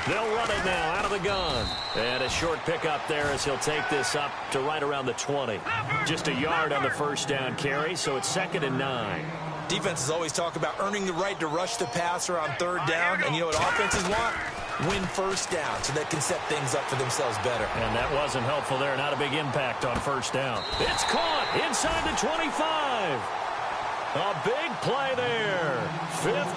D: They'll run it now out of the gun. And a short pickup there as he'll take this up to right around the 20. Just a yard on the first down carry, so it's 2nd and 9.
E: Defenses always talk about earning the right to rush the passer on 3rd down. And you know what offenses want? Win first down so they can set things up for themselves better.
D: And that wasn't helpful there. Not a big impact on first down. It's caught inside the 25. A big play there.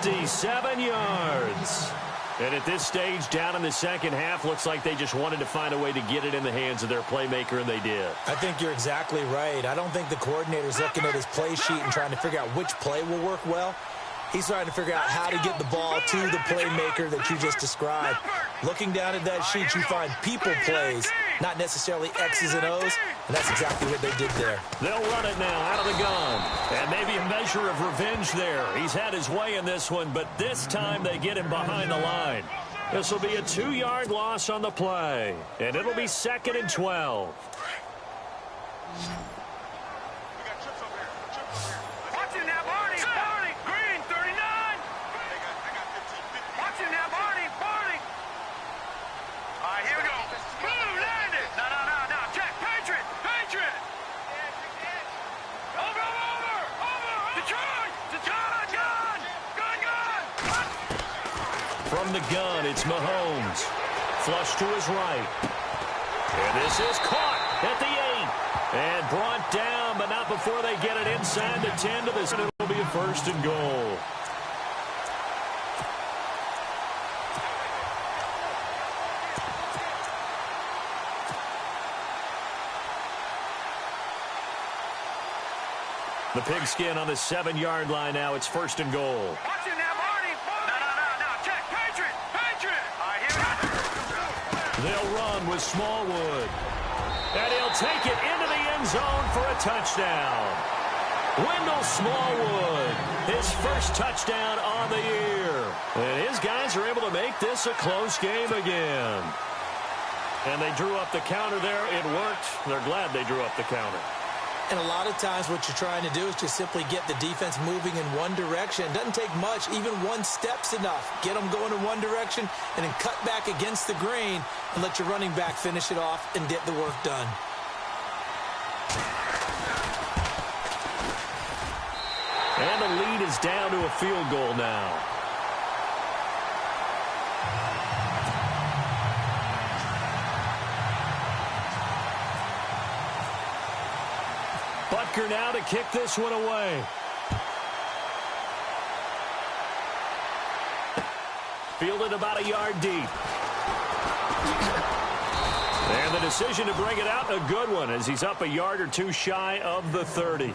D: 57 yards. And at this stage, down in the second half, looks like they just wanted to find a way to get it in the hands of their playmaker, and they did.
E: I think you're exactly right. I don't think the coordinator's looking at his play sheet and trying to figure out which play will work well. He's trying to figure out how to get the ball to the playmaker that you just described. Looking down at that sheet, you find people plays, not necessarily X's and O's, and that's exactly what they did there.
D: They'll run it now out of the gun. And maybe a measure of revenge there. He's had his way in this one, but this time they get him behind the line. This will be a 2-yard loss on the play, and it'll be 2nd and 12.
F: Watch it.
D: the gun, it's Mahomes. Flush to his right. And this is caught at the 8. And brought down, but not before they get it inside the 10 to this. It'll be a 1st and goal. The pigskin on the 7-yard line now. It's 1st and goal.
F: Watch it now, Marty. No. Check. Patriot. All right, here we go.
D: They'll run with Smallwood. And he'll take it into the end zone for a touchdown. Wendell Smallwood, his first touchdown on the year. And his guys are able to make this a close game again. And they drew up the counter there. It worked. They're glad they drew up the counter.
E: And a lot of times what you're trying to do is just simply get the defense moving in one direction. It doesn't take much. Even one step's enough. Get them going in one direction and then cut back against the grain and let your running back finish it off and get the work done.
D: And the lead is down to a field goal now. Butker now to kick this one away. Fielded about a yard deep. And the decision to bring it out, a good one, as he's up a yard or two shy of the 30.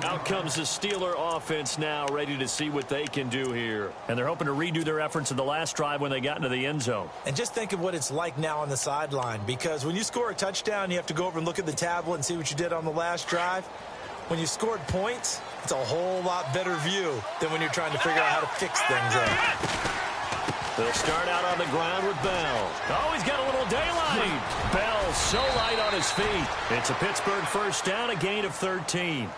D: Out comes the Steeler offense now, ready to see what they can do here. And they're hoping to redo their efforts in the last drive when they got into the end zone.
E: And just think of what it's like now on the sideline, because when you score a touchdown, you have to go over and look at the tablet and see what you did on the last drive. When you scored points, it's a whole lot better view than when you're trying to figure out how to fix things up.
D: They'll start out on the ground with Bell. Oh, he's got a little daylight. Bell so light on his feet. It's a Pittsburgh first down, a gain of 13.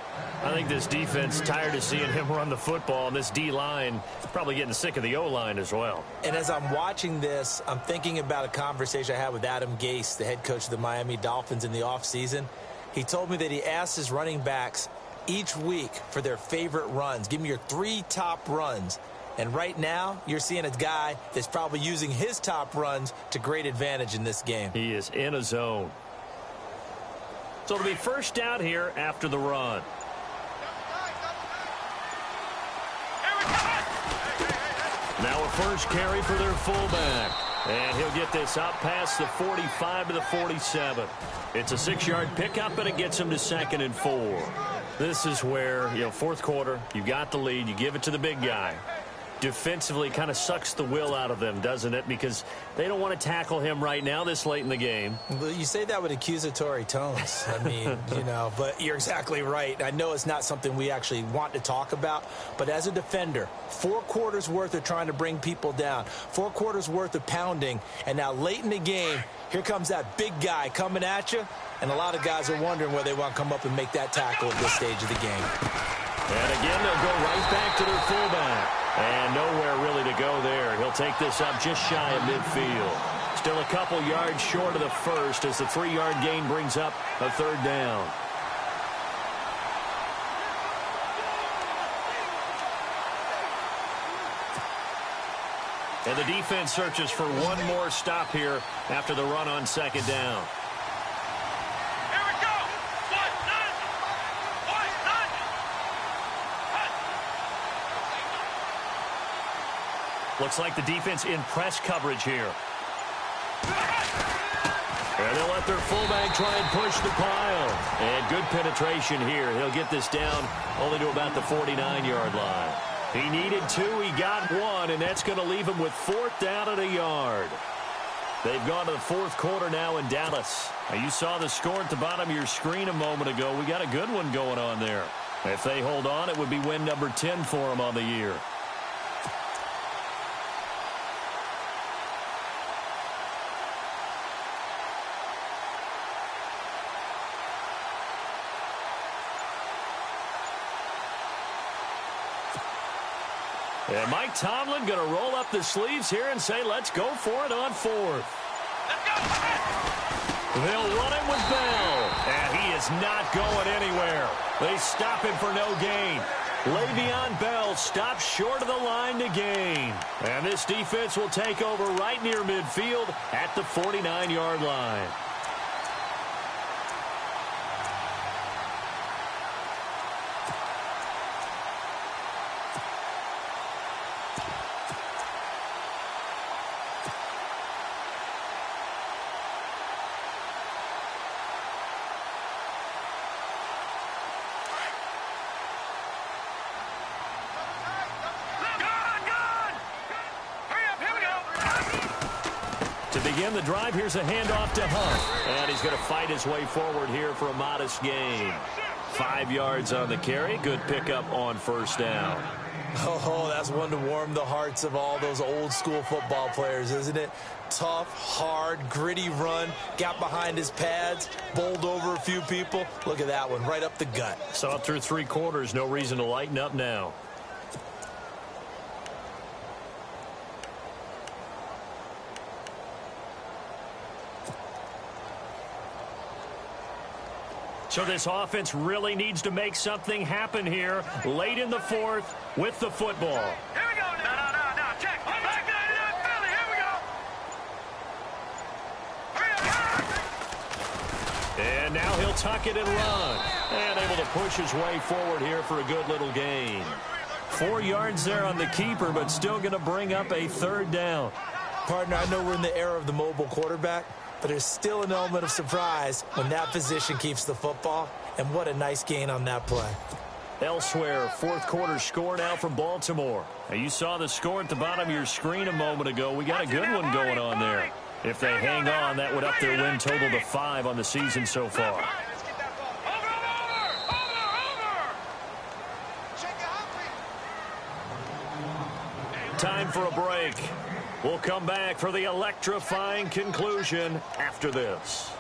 D: I think this defense tired of seeing him run the football, and this D-line probably getting sick of the O-line as well.
E: And as I'm watching this, I'm thinking about a conversation I had with Adam Gase, the head coach of the Miami Dolphins, in the offseason. He told me that he asked his running backs each week for their favorite runs. Give me your 3 top runs. And right now, you're seeing a guy that's probably using his top runs to great advantage in this game.
D: He is in a zone. So it'll be first down here after the run. Now a first carry for their fullback. And he'll get this out past the 45 to the 47. It's a 6-yard pickup, and it gets him to 2nd and 4. This is where, fourth quarter, you got the lead, you give it to the big guy. Defensively kind of sucks the will out of them, doesn't it? Because they don't want to tackle him right now this late in the game.
E: Well, you say that with accusatory tones. I mean, but you're exactly right. I know it's not something we actually want to talk about, but as a defender, 4 quarters worth of trying to bring people down, 4 quarters worth of pounding, and now late in the game, here comes that big guy coming at you, and a lot of guys are wondering whether they want to come up and make that tackle at this stage of the game.
D: And again, they'll go right back to their fullback. And nowhere really to go there. He'll take this up just shy of midfield. Still a couple yards short of the first as the 3-yard gain brings up a 3rd down. And the defense searches for one more stop here after the run on 2nd down. Looks like the defense in press coverage here. And they'll let their fullback try and push the pile. And good penetration here. He'll get this down only to about the 49-yard line. He needed 2. He got 1, and that's going to leave him with 4th down and a yard. They've gone to the 4th quarter now in Dallas. Now, you saw the score at the bottom of your screen a moment ago. We got a good one going on there. If they hold on, it would be win number 10 for them on the year. And Mike Tomlin going to roll up the sleeves here and say, let's go for it on 4th. They'll run it with Bell. And he is not going anywhere. They stop him for no gain. Le'Veon Bell stops short of the line to gain. And this defense will take over right near midfield at the 49-yard line. To begin the drive, here's a handoff to Hunt. And he's going to fight his way forward here for a modest gain. 5 yards on the carry. Good pickup on first down.
E: Oh, that's one to warm the hearts of all those old school football players, isn't it? Tough, hard, gritty run. Got behind his pads, bowled over a few people. Look at that one, right up the gut.
D: So up through 3 quarters, no reason to lighten up now. So this offense really needs to make something happen here late in the fourth with the football.
F: Here we go. No. Check. Back 99, Philly. Here we go.
D: And now he'll tuck it and run. And able to push his way forward here for a good little gain. 4 yards there on the keeper, but still going to bring up a third down.
E: Partner, I know we're in the era of the mobile quarterback, but there's still an element of surprise when that position keeps the football. And what a nice gain on that play.
D: Elsewhere, fourth quarter score now from Baltimore. Now, you saw the score at the bottom of your screen a moment ago. We got a good one going on there. If they hang on, that would up their win total to 5 on the season so far. Time for a break. We'll come back for the electrifying conclusion after this.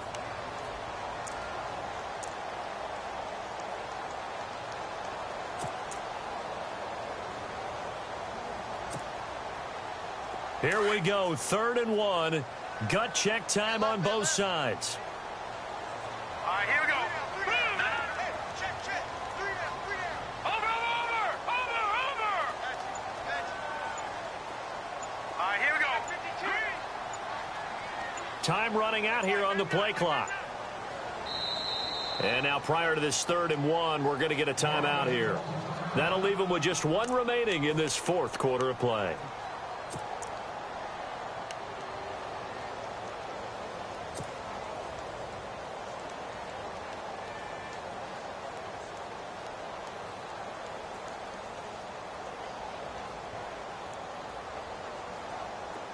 D: Here we go, 3rd and 1. Gut check time on both sides.
F: All right, here we go. Over. All right, here we go.
D: Time running out here on the play clock. And now prior to this 3rd and 1, we're going to get a timeout here. That'll leave them with just 1 remaining in this 4th quarter of play.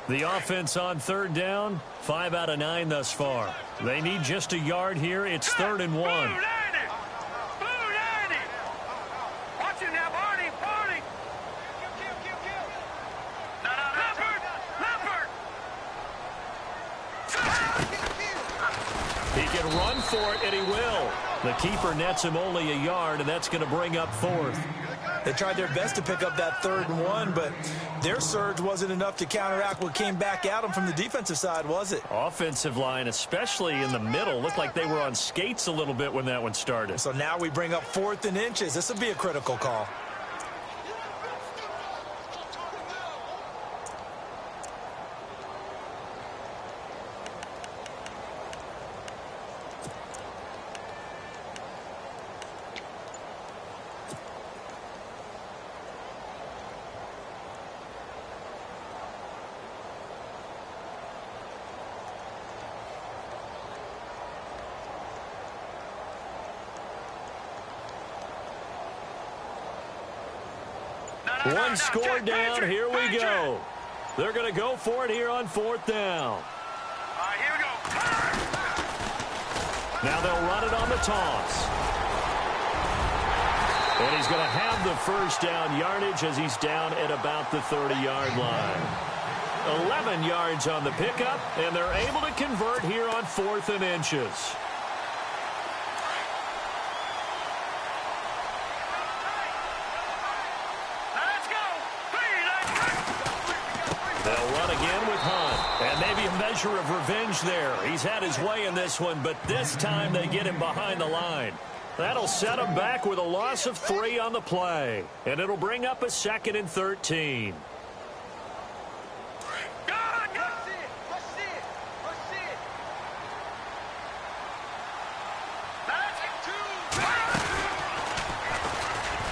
D: The offense on 3rd down, 5 out of 9 thus far. They need just a yard here. It's 3rd and 1.
F: Blue 90. Watch it now, Barney. Leopard.
D: He can run for it, and he will. The keeper nets him only a yard, and that's going to bring up 4th.
E: They tried their best to pick up that 3rd and 1, but their surge wasn't enough to counteract what came back at them from the defensive side, was it?
D: Offensive line, especially in the middle, looked like they were on skates a little bit when that one started.
E: So now we bring up 4th and inches. This will be a critical call.
D: One score down. Here we go. They're going to go for it here on 4th down.
F: All right, here we go.
D: Now they'll run it on the toss. And he's going to have the first down yardage as he's down at about the 30-yard line. 11 yards on the pickup, and they're able to convert here on 4th and inches. They'll run again with Hunt. And maybe a measure of revenge there. He's had his way in this one, but this time they get him behind the line. That'll set them back with a loss of 3 on the play. And it'll bring up a 2nd and 13.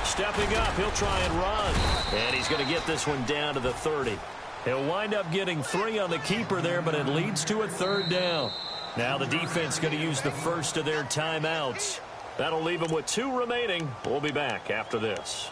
D: Stepping up, he'll try and run. And he's going to get this one down to the 30. He'll wind up getting 3 on the keeper there, but it leads to a 3rd down. Now the defense going to use the first of their timeouts. That'll leave them with 2 remaining. We'll be back after this.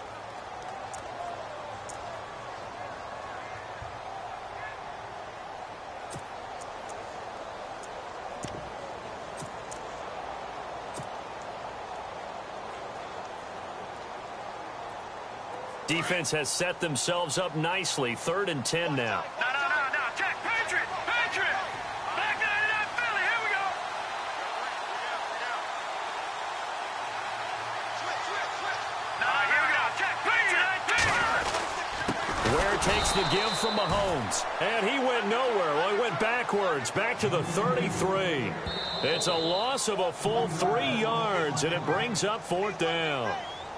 D: Defense has set themselves up nicely. 3rd and 10 now.
F: No. Check. Patriot. Back 99 Philly. Here we go. Here we go. Check. Patriot.
D: Ware takes the give from Mahomes. And he went nowhere. Well, he went backwards. Back to the 33. It's a loss of a full 3 yards, and it brings up 4th down.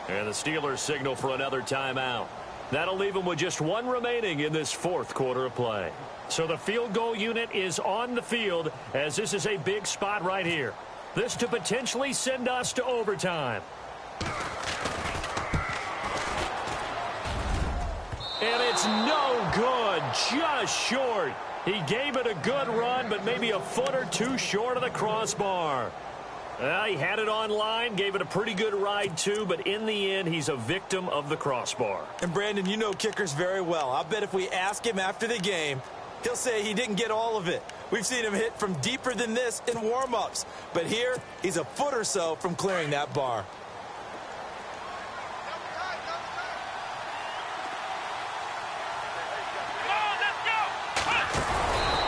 D: And the Steelers signal for another timeout. That'll leave them with just 1 remaining in this 4th quarter of play. So the field goal unit is on the field, as this is a big spot right here. This to potentially send us to overtime. And it's no good, just short. He gave it a good run, but maybe a foot or 2 short of the crossbar. He had it online, gave it a pretty good ride too, but in the end, he's a victim of the crossbar.
E: And Brandon, you know kickers very well. I bet if we ask him after the game, he'll say he didn't get all of it. We've seen him hit from deeper than this in warm-ups. But here, he's a foot or so from clearing that bar.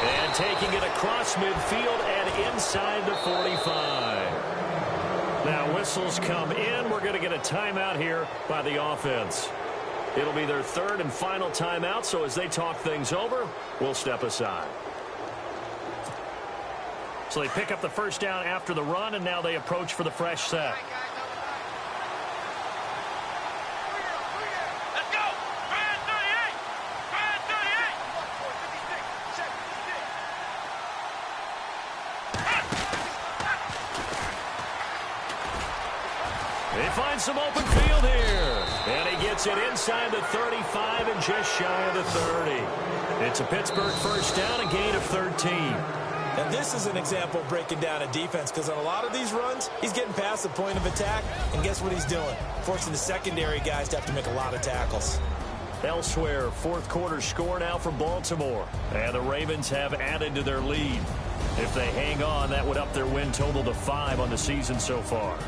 D: And taking it across midfield and inside the 45. Now whistles come in. We're going to get a timeout here by the offense. It'll be their 3rd and final timeout, so as they talk things over, we'll step aside. So they pick up the 1st down after the run, and now they approach for the fresh set.
F: Let's go. Brand 38. Brand 38.
D: He finds some open field here. And he gets it inside the 35 and just shy of the 30. It's a Pittsburgh 1st down, a gain of 13.
E: And this is an example of breaking down a defense, because on a lot of these runs, he's getting past the point of attack, and guess what he's doing? Forcing the secondary guys to have to make a lot of tackles.
D: Elsewhere, 4th quarter score now from Baltimore. And the Ravens have added to their lead. If they hang on, that would up their win total to 5 on the season so far.